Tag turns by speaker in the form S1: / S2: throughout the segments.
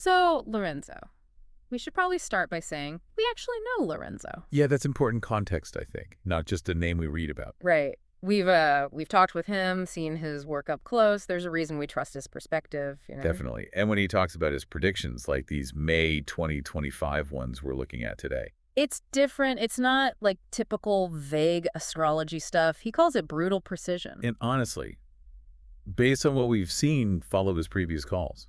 S1: So, Lorenzo. We should probably start by saying we actually know Lorenzo.
S2: Yeah, that's important context, I think, not just a name we read about.
S1: Right. We've talked with him, seen his work up close. There's a reason we trust his perspective.
S2: Definitely. And when he talks about his predictions, like these May 2025 ones we're looking at today.
S1: It's different. It's not like typical vague astrology stuff. He calls it brutal precision.
S2: And honestly, based on what we've seen follow his previous calls.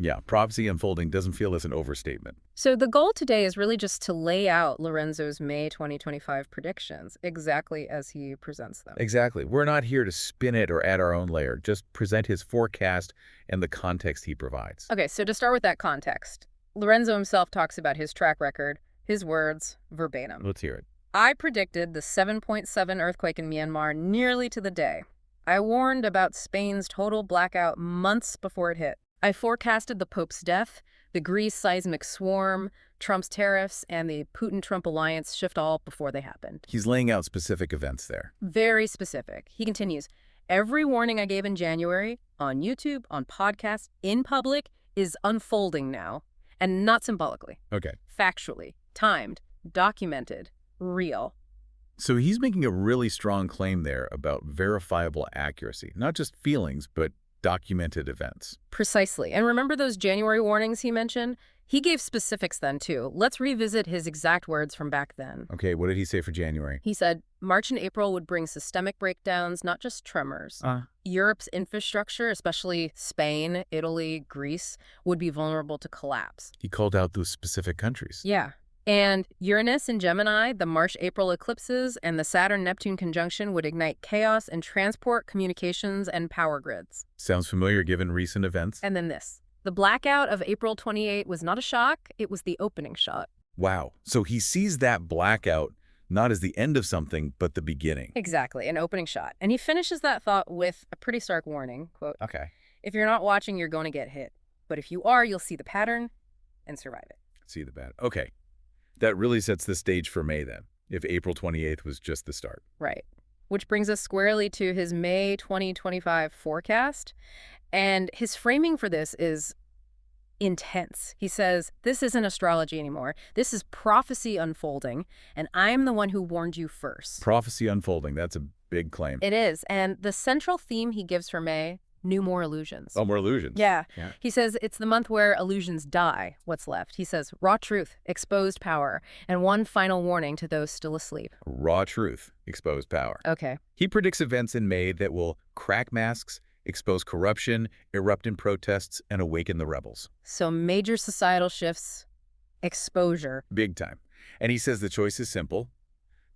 S2: Yeah, prophecy unfolding doesn't feel as an overstatement.
S1: So the goal today is really just to lay out Lorenzo's May 2025 predictions exactly as he presents them.
S2: Exactly. We're not here to spin it or add our own layer, just present his forecast and the context he provides.
S1: Okay, so to start with that context, Lorenzo himself talks about his track record, his words, verbatim.
S2: Let's hear it.
S1: I predicted the 7.7 earthquake in Myanmar nearly to the day. I warned about Spain's total blackout months before it hit. I forecasted the Pope's death, the Greece seismic swarm, Trump's tariffs, and the Putin-Trump alliance shift all before they happened.
S2: He's laying out specific events there.
S1: Very specific. He continues, every warning I gave in January, on YouTube, on podcasts, in public, is unfolding now. And not symbolically.
S2: Okay.
S1: Factually, timed, documented, real.
S2: So he's making a really strong claim there about verifiable accuracy, not just feelings, but documented events.
S1: Precisely. And remember those January warnings he mentioned? He gave specifics then, too. Let's revisit his exact words from back then.
S2: Okay, what did he say for January?
S1: He said, March and April would bring systemic breakdowns, not just tremors. Europe's infrastructure, especially Spain, Italy, Greece, would be vulnerable to collapse.
S2: He called out those specific countries.
S1: Yeah. And Uranus in Gemini, the March-April eclipses, and the Saturn-Neptune conjunction would ignite chaos in transport, communications, and power grids.
S2: Sounds familiar given recent events.
S1: And then this. The blackout of April 28 was not a shock, it was the opening shot.
S2: Wow. So he sees that blackout not as the end of something, but the beginning.
S1: Exactly, an opening shot. And he finishes that thought with a pretty stark warning, quote,
S2: Okay.
S1: if you're not watching, you're going to get hit. But if you are, you'll see the pattern and survive it.
S2: See the bad. Okay. That really sets the stage for May then, if April 28th was just the start.
S1: Right. Which brings us squarely to his May 2025 forecast. And his framing for this is intense. He says, this isn't astrology anymore. This is prophecy unfolding, and I am the one who warned you first.
S2: Prophecy unfolding. That's a big claim.
S1: It is. And the central theme he gives for May, new more illusions.
S2: Oh, more illusions.
S1: Yeah. He says it's the month where illusions die, what's left. He says raw truth, exposed power, and one final warning to those still asleep.
S2: Raw truth, exposed power.
S1: Okay.
S2: He predicts events in May that will crack masks, expose corruption, erupt in protests, and awaken the rebels.
S1: So major societal shifts, exposure.
S2: Big time. And he says the choice is simple.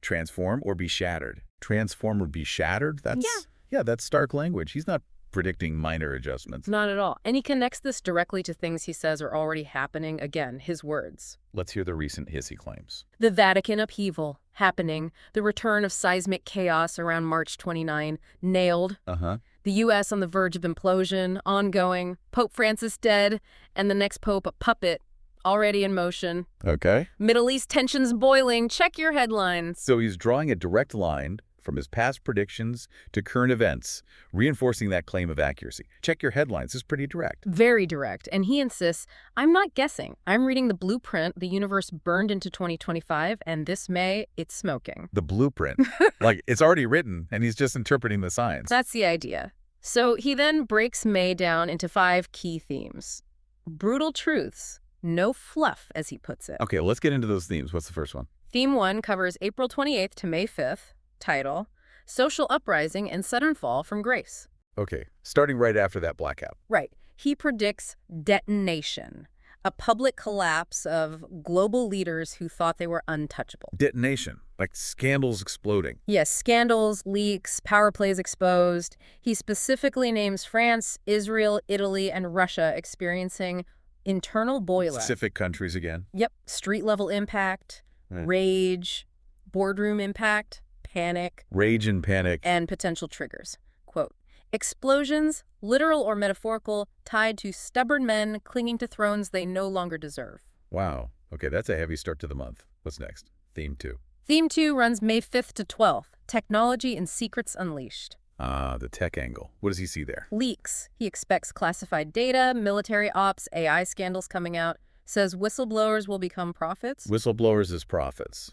S2: Transform or be shattered. Transform or be shattered? That's stark language. He's not predicting minor adjustments.
S1: Not at all. And he connects this directly to things he says are already happening. Again, his words.
S2: Let's hear the recent hissy claims.
S1: The Vatican upheaval, happening. The return of seismic chaos around March 29, nailed. The U.S. on the verge of implosion, ongoing. Pope Francis dead, and the next pope a puppet, already in motion.
S2: Okay.
S1: Middle East tensions boiling. Check your headlines.
S2: So he's drawing a direct line from his past predictions to current events, reinforcing that claim of accuracy. Check your headlines. It's pretty direct.
S1: Very direct. And he insists, I'm not guessing. I'm reading the blueprint the universe burned into 2025, and this May, it's smoking.
S2: The blueprint. Like, it's already written, and he's just interpreting the signs.
S1: That's the idea. So he then breaks May down into 5 key themes. Brutal truths. No fluff, as he puts it.
S2: Okay, let's get into those themes. What's the first one?
S1: Theme 1 covers April 28th to May 5th. Title, Social Uprising and Sudden Fall from Grace.
S2: Okay, starting right after that blackout.
S1: Right. He predicts detonation, a public collapse of global leaders who thought they were untouchable.
S2: Detonation, like scandals exploding.
S1: Yes, scandals, leaks, power plays exposed. He specifically names France, Israel, Italy, and Russia experiencing internal boiler.
S2: Specific countries again.
S1: Yep. Street-level impact, rage, boardroom impact, panic.
S2: Rage and panic.
S1: And potential triggers. Quote, explosions, literal or metaphorical, tied to stubborn men clinging to thrones they no longer deserve.
S2: Wow. Okay, that's a heavy start to the month. What's next? Theme 2.
S1: Theme 2 runs May 5th to 12th, Technology and Secrets Unleashed.
S2: Ah, the tech angle. What does he see there?
S1: Leaks. He expects classified data, military ops, AI scandals coming out. Says whistleblowers will become prophets.
S2: Whistleblowers as prophets.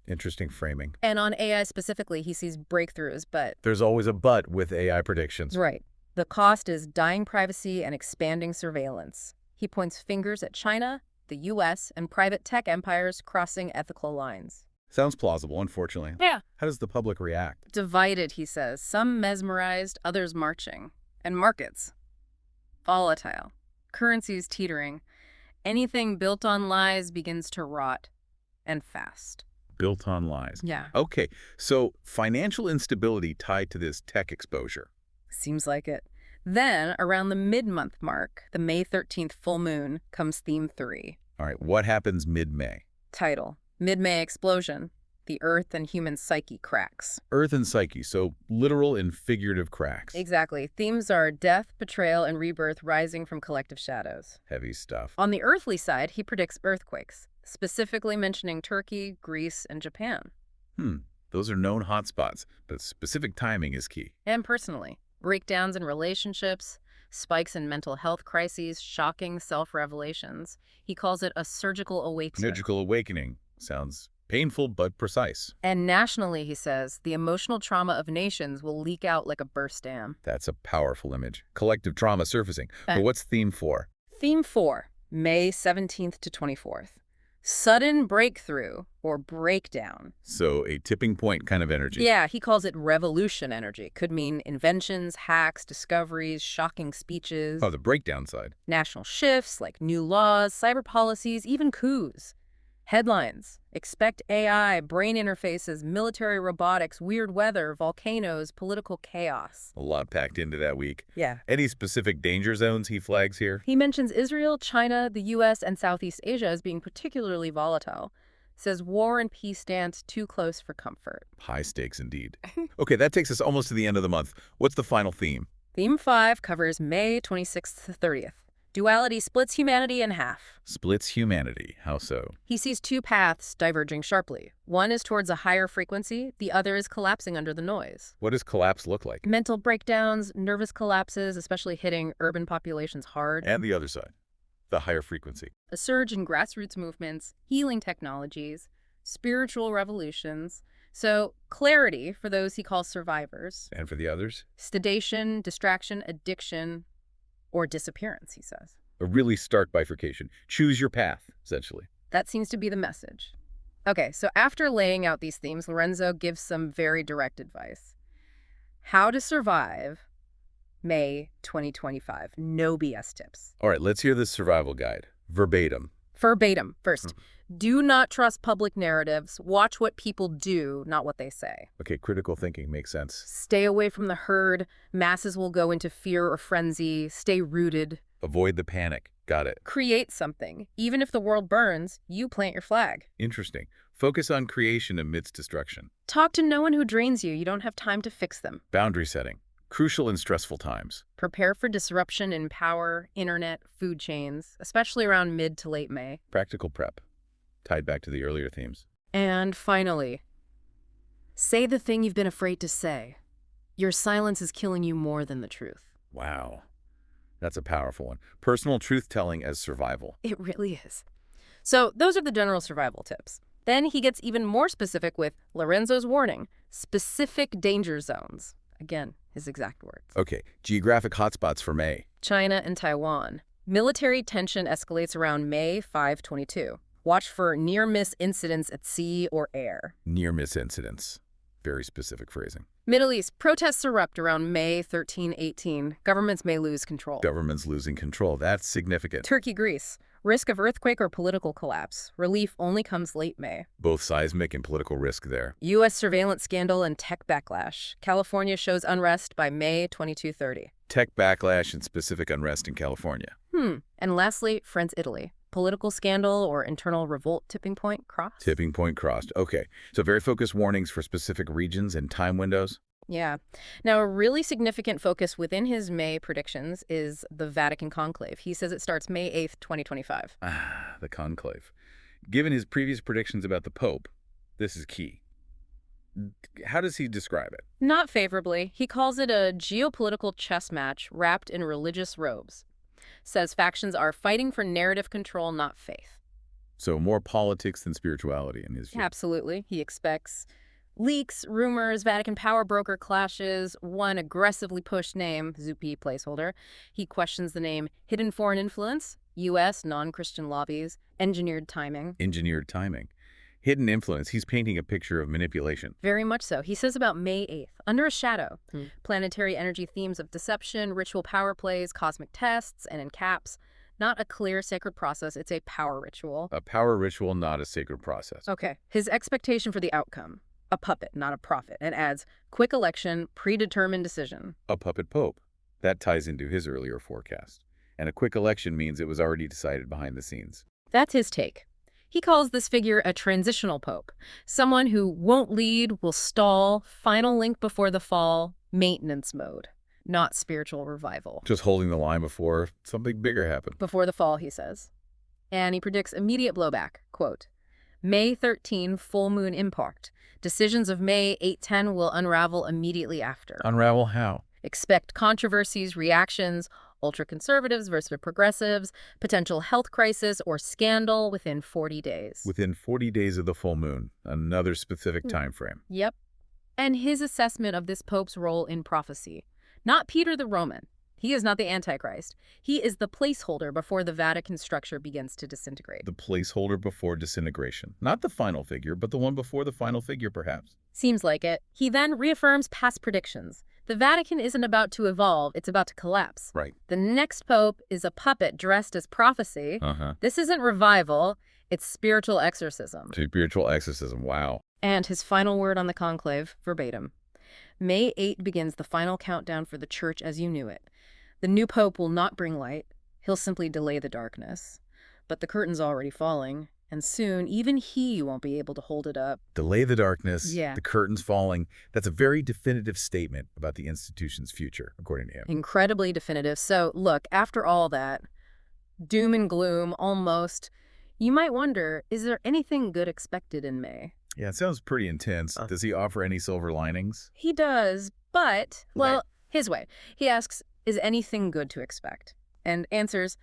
S2: Interesting framing.
S1: And on AI specifically, he sees breakthroughs, but...
S2: There's always a but with AI predictions.
S1: Right. The cost is dying privacy and expanding surveillance. He points fingers at China, the U.S., and private tech empires crossing ethical lines.
S2: Sounds plausible, unfortunately.
S1: Yeah.
S2: How does the public react?
S1: Divided, he says. Some mesmerized, others marching. And markets. Volatile. Currencies teetering. Anything built on lies begins to rot. And fast.
S2: Built on lies.
S1: Yeah.
S2: Okay, so financial instability tied to this tech exposure.
S1: Seems like it. Then, around the mid-month mark, the May 13th full moon, comes theme 3.
S2: All right, what happens mid-May?
S1: Title: Mid-May explosion. The Earth and human psyche cracks.
S2: Earth and psyche, so literal and figurative cracks.
S1: Exactly. Themes are death, betrayal, and rebirth rising from collective shadows.
S2: Heavy stuff.
S1: On the earthly side, he predicts earthquakes, specifically mentioning Turkey, Greece, and Japan.
S2: Those are known hotspots, but specific timing is key.
S1: And personally, breakdowns in relationships, spikes in mental health crises, shocking self-revelations. He calls it a surgical awakening.
S2: Surgical awakening. Sounds painful but precise.
S1: And nationally, he says, the emotional trauma of nations will leak out like a burst dam.
S2: That's a powerful image. Collective trauma surfacing. But what's theme 4?
S1: Theme 4, May 17th to 24th. Sudden breakthrough or breakdown.
S2: So a tipping point kind of energy.
S1: Yeah, he calls it revolution energy. Could mean inventions, hacks, discoveries, shocking speeches.
S2: Oh, the breakdown side.
S1: National shifts like new laws, cyber policies, even coups. Headlines: expect AI, brain interfaces, military robotics, weird weather, volcanoes, political chaos.
S2: A lot packed into that week.
S1: Yeah.
S2: Any specific danger zones he flags here?
S1: He mentions Israel, China, the U.S., and Southeast Asia as being particularly volatile. Says war and peace dance too close for comfort.
S2: High stakes indeed. Okay, that takes us almost to the end of the month. What's the final theme?
S1: Theme 5 covers May 26th to 30th. Duality splits humanity in half.
S2: Splits humanity. How so?
S1: He sees two paths diverging sharply. One is towards a higher frequency, the other is collapsing under the noise.
S2: What does collapse look like?
S1: Mental breakdowns, nervous collapses, especially hitting urban populations hard.
S2: And the other side, the higher frequency.
S1: A surge in grassroots movements, healing technologies, spiritual revolutions. So, clarity for those he calls survivors.
S2: And for the others?
S1: Sedation, distraction, addiction, or disappearance, he says.
S2: A really stark bifurcation. Choose your path, essentially.
S1: That seems to be the message. Okay, so after laying out these themes, Lorenzo gives some very direct advice. How to survive May 2025. No BS tips.
S2: All right, let's hear the survival guide. Verbatim.
S1: Verbatim. First, do not trust public narratives. Watch what people do, not what they say.
S2: Okay, critical thinking makes sense.
S1: Stay away from the herd. Masses will go into fear or frenzy. Stay rooted.
S2: Avoid the panic. Got it.
S1: Create something. Even if the world burns, you plant your flag.
S2: Interesting. Focus on creation amidst destruction.
S1: Talk to no one who drains you. You don't have time to fix them.
S2: Boundary setting. Crucial in stressful times.
S1: Prepare for disruption in power, internet, food chains, especially around mid to late May.
S2: Practical prep. Tied back to the earlier themes.
S1: And finally, say the thing you've been afraid to say. Your silence is killing you more than the truth.
S2: Wow. That's a powerful one. Personal truth-telling as survival.
S1: It really is. So those are the general survival tips. Then he gets even more specific with Lorenzo's warning, specific danger zones. Again, his exact words.
S2: Okay, geographic hotspots for May.
S1: China and Taiwan. Military tension escalates around May 5/22. Watch for near-miss incidents at sea or air.
S2: Near-miss incidents. Very specific phrasing.
S1: Middle East. Protests erupt around May 13-18. Governments may lose control.
S2: Governments losing control. That's significant.
S1: Turkey, Greece. Risk of earthquake or political collapse. Relief only comes late May.
S2: Both seismic and political risk there.
S1: U.S. surveillance scandal and tech backlash. California shows unrest by May 22-30.
S2: Tech backlash and specific unrest in California.
S1: And lastly, France, Italy. Political scandal or internal revolt tipping point crossed?
S2: Tipping point crossed. Okay, so very focused warnings for specific regions and time windows.
S1: Yeah. Now, a really significant focus within his May predictions is the Vatican Conclave. He says it starts May 8th, 2025.
S2: The conclave. Given his previous predictions about the Pope, this is key. How does he describe it?
S1: Not favorably. He calls it a geopolitical chess match wrapped in religious robes. Says factions are fighting for narrative control, not faith.
S2: So more politics than spirituality in his view.
S1: Absolutely. He expects leaks, rumors, Vatican power broker clashes, one aggressively pushed name, Zuppi placeholder. He questions the name hidden foreign influence, U.S. non-Christian lobbies, engineered timing.
S2: Engineered timing. Hidden influence. He's painting a picture of manipulation.
S1: Very much so. He says about May 8th, under a shadow, planetary energy themes of deception, ritual power plays, cosmic tests, and in caps, not a clear sacred process, it's a power ritual.
S2: A power ritual, not a sacred process.
S1: Okay. His expectation for the outcome, a puppet, not a prophet, and adds quick election, predetermined decision.
S2: A puppet pope. That ties into his earlier forecast. And a quick election means it was already decided behind the scenes.
S1: That's his take. He calls this figure a transitional pope, someone who won't lead, will stall, final link before the fall, maintenance mode, not spiritual revival.
S2: Just holding the line before something bigger happened.
S1: Before the fall, he says. And he predicts immediate blowback. Quote, May 13, full moon impact. Decisions of May 8-10 will unravel immediately after.
S2: Unravel how?
S1: Expect controversies, reactions, ultra-conservatives versus progressives, potential health crisis or scandal within 40 days.
S2: Within 40 days of the full moon, another specific time frame.
S1: Yep. And his assessment of this pope's role in prophecy. Not Peter the Roman. He is not the Antichrist. He is the placeholder before the Vatican structure begins to disintegrate.
S2: The placeholder before disintegration. Not the final figure, but the one before the final figure, perhaps.
S1: Seems like it. He then reaffirms past predictions. The Vatican isn't about to evolve, it's about to collapse.
S2: Right.
S1: The next pope is a puppet dressed as prophecy. This isn't revival, it's spiritual exorcism.
S2: Spiritual exorcism, wow.
S1: And his final word on the conclave, verbatim. May 8 begins the final countdown for the church as you knew it. The new pope will not bring light, he'll simply delay the darkness. But the curtain's already falling, and soon even he won't be able to hold it up.
S2: Delay the darkness,
S1: Yeah.
S2: the curtain's falling. That's a very definitive statement about the institution's future, according to him.
S1: Incredibly definitive. So, look, after all that, doom and gloom, almost, you might wonder, is there anything good expected in May?
S2: Yeah, it sounds pretty intense. Does he offer any silver linings?
S1: He does, but, well,
S2: Right.
S1: his way. He asks, is anything good to expect? And answers,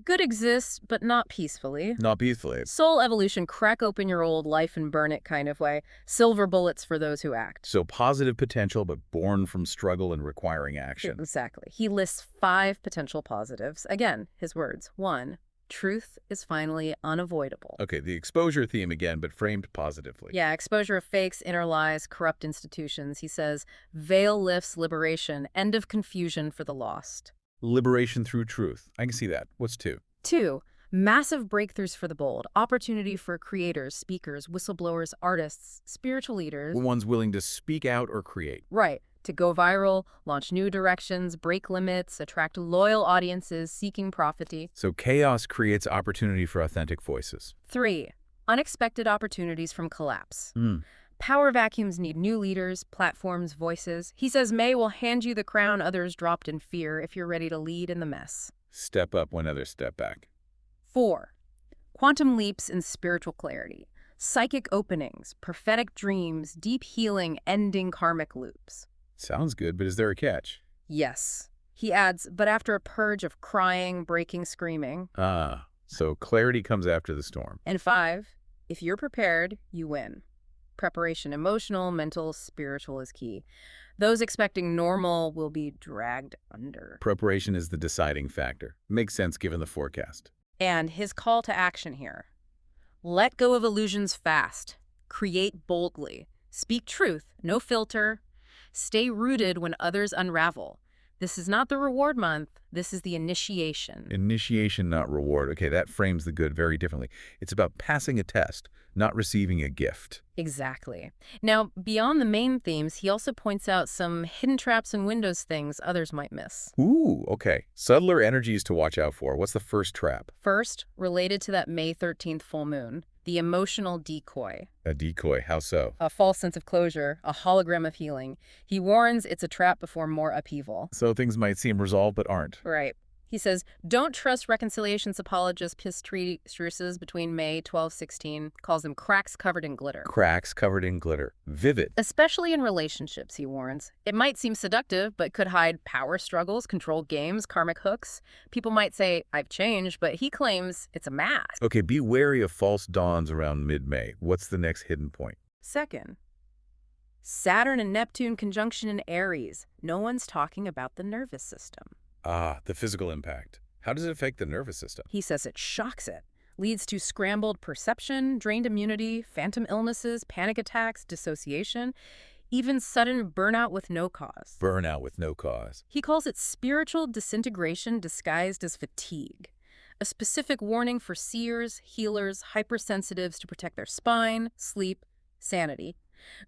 S1: good exists, but not peacefully.
S2: Not peacefully.
S1: Soul evolution, crack open your old life and burn it kind of way. Silver bullets for those who act.
S2: So positive potential, but born from struggle and requiring action.
S1: Exactly. He lists 5 potential positives. Again, his words. 1, truth is finally unavoidable.
S2: Okay, the exposure theme again, but framed positively.
S1: Yeah, exposure of fakes, inner lies, corrupt institutions. He says, veil lifts, liberation, end of confusion for the lost.
S2: Liberation through truth. I can see that. What's 2?
S1: 2, massive breakthroughs for the bold. Opportunity for creators, speakers, whistleblowers, artists, spiritual leaders.
S2: One's willing to speak out or create.
S1: Right. To go viral, launch new directions, break limits, attract loyal audiences seeking prophecy.
S2: So chaos creates opportunity for authentic voices.
S1: 3, unexpected opportunities from collapse.
S2: Hmm.
S1: Power vacuums need new leaders, platforms, voices. He says May will hand you the crown others dropped in fear if you're ready to lead in the mess.
S2: Step up when others step back.
S1: 4, quantum leaps in spiritual clarity. Psychic openings, prophetic dreams, deep healing, ending karmic loops.
S2: Sounds good, but is there a catch?
S1: Yes. He adds, but after a purge of crying, breaking, screaming.
S2: So clarity comes after the storm.
S1: And 5, if you're prepared, you win. Preparation, emotional, mental, spiritual is key. Those expecting normal will be dragged under.
S2: Preparation is the deciding factor. Makes sense given the forecast.
S1: And his call to action here. Let go of illusions fast. Create boldly. Speak truth, no filter. Stay rooted when others unravel. This is not the reward month. This is the initiation.
S2: Initiation, not reward. Okay, that frames the good very differently. It's about passing a test, not receiving a gift.
S1: Exactly. Now, beyond the main themes, he also points out some hidden traps and windows things others might miss.
S2: Ooh, okay. Subtler energies to watch out for. What's the first trap?
S1: First, related to that May 13th full moon, the emotional decoy.
S2: A decoy. How so?
S1: A false sense of closure, a hologram of healing. He warns it's a trap before more upheaval.
S2: So things might seem resolved but aren't.
S1: Right. He says, don't trust reconciliation's apologist truces between May 1216, calls them cracks covered in glitter.
S2: Cracks covered in glitter. Vivid.
S1: Especially in relationships, he warns. It might seem seductive, but could hide power struggles, control games, karmic hooks. People might say, I've changed, but he claims it's a mask.
S2: Okay, be wary of false dawns around mid-May. What's the next hidden point?
S1: Second, Saturn and Neptune conjunction in Aries. No one's talking about the nervous system.
S2: Ah, the physical impact. How does it affect the nervous system?
S1: He says it shocks it. Leads to scrambled perception, drained immunity, phantom illnesses, panic attacks, dissociation, even sudden burnout with no cause.
S2: Burnout with no cause.
S1: He calls it spiritual disintegration disguised as fatigue. A specific warning for seers, healers, hypersensitives to protect their spine, sleep, sanity.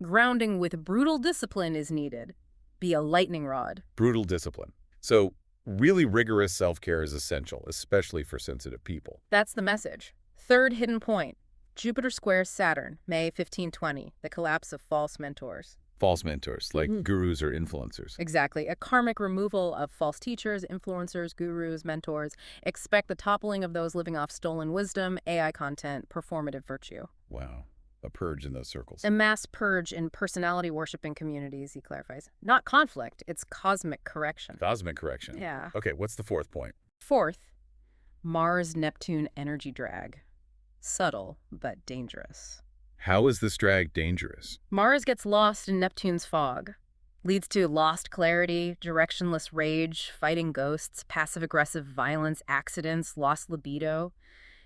S1: Grounding with brutal discipline is needed. Be a lightning rod.
S2: Brutal discipline. So, really rigorous self-care is essential, especially for sensitive people.
S1: That's the message. Third hidden point. Jupiter squares Saturn, May 1520, the collapse of false mentors.
S2: False mentors, like gurus or influencers.
S1: Exactly. A karmic removal of false teachers, influencers, gurus, mentors. Expect the toppling of those living off stolen wisdom, AI content, performative virtue.
S2: Wow. A purge in those circles.
S1: A mass purge in personality-worshipping communities, he clarifies. Not conflict, it's cosmic correction.
S2: Cosmic correction.
S1: Yeah.
S2: Okay, what's the fourth point?
S1: Fourth, Mars-Neptune energy drag. Subtle, but dangerous.
S2: How is this drag dangerous?
S1: Mars gets lost in Neptune's fog. Leads to lost clarity, directionless rage, fighting ghosts, passive-aggressive violence, accidents, lost libido.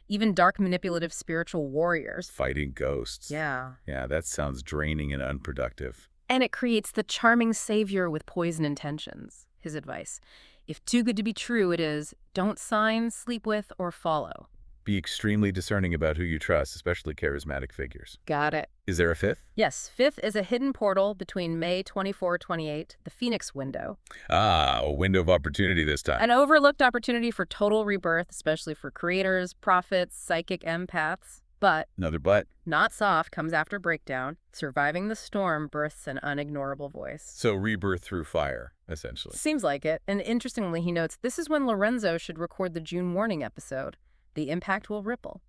S1: Even dark, manipulative spiritual warriors.
S2: Fighting ghosts.
S1: Yeah.
S2: Yeah, that sounds draining and unproductive.
S1: And it creates the charming savior with poison intentions. His advice. If too good to be true, it is, don't sign, sleep with, or follow.
S2: Be extremely discerning about who you trust, especially charismatic figures.
S1: Got it.
S2: Is there a fifth?
S1: Yes, fifth is a hidden portal between May 24-28, the Phoenix window.
S2: Ah, a window of opportunity this time.
S1: An overlooked opportunity for total rebirth, especially for creators, prophets, psychic empaths. But,
S2: Another but.
S1: not soft, comes after breakdown. Surviving the storm births an unignorable voice.
S2: So rebirth through fire, essentially.
S1: Seems like it. And interestingly, he notes, this is when Lorenzo should record the June warning episode. The impact will ripple.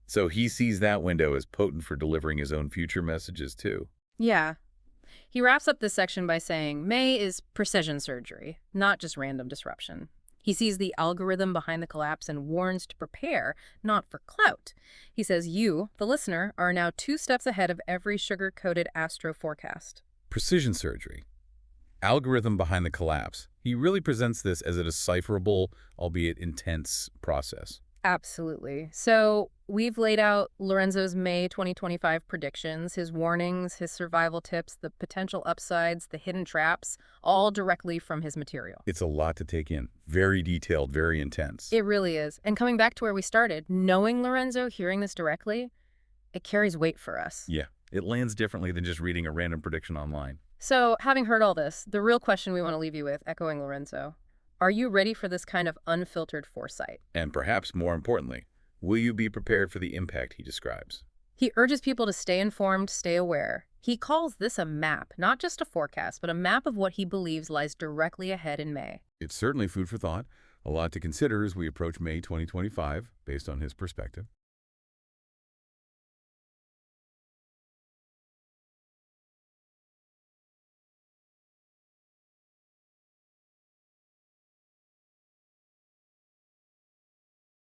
S2: So he sees that window as potent for delivering his own future messages, too.
S1: Yeah. He wraps up this section by saying, May is precision surgery, not just random disruption. He sees the algorithm behind the collapse and warns to prepare, not for clout. He says you, the listener, are now 2 steps ahead of every sugar-coated astro forecast.
S2: Precision surgery. Algorithm behind the collapse. He really presents this as a decipherable, albeit intense, process.
S1: Absolutely. So we've laid out Lorenzo's May 2025 predictions, his warnings, his survival tips, the potential upsides, the hidden traps, all directly from his material.
S2: It's a lot to take in. Very detailed, very intense.
S1: It really is. And coming back to where we started, knowing Lorenzo, hearing this directly, it carries weight for us.
S2: Yeah, it lands differently than just reading a random prediction online.
S1: So having heard all this, the real question we want to leave you with, echoing Lorenzo, are you ready for this kind of unfiltered foresight?
S2: And perhaps more importantly, will you be prepared for the impact he describes?
S1: He urges people to stay informed, stay aware. He calls this a map, not just a forecast, but a map of what he believes lies directly ahead in May.
S2: It's certainly food for thought, a lot to consider as we approach May 2025, based on his perspective.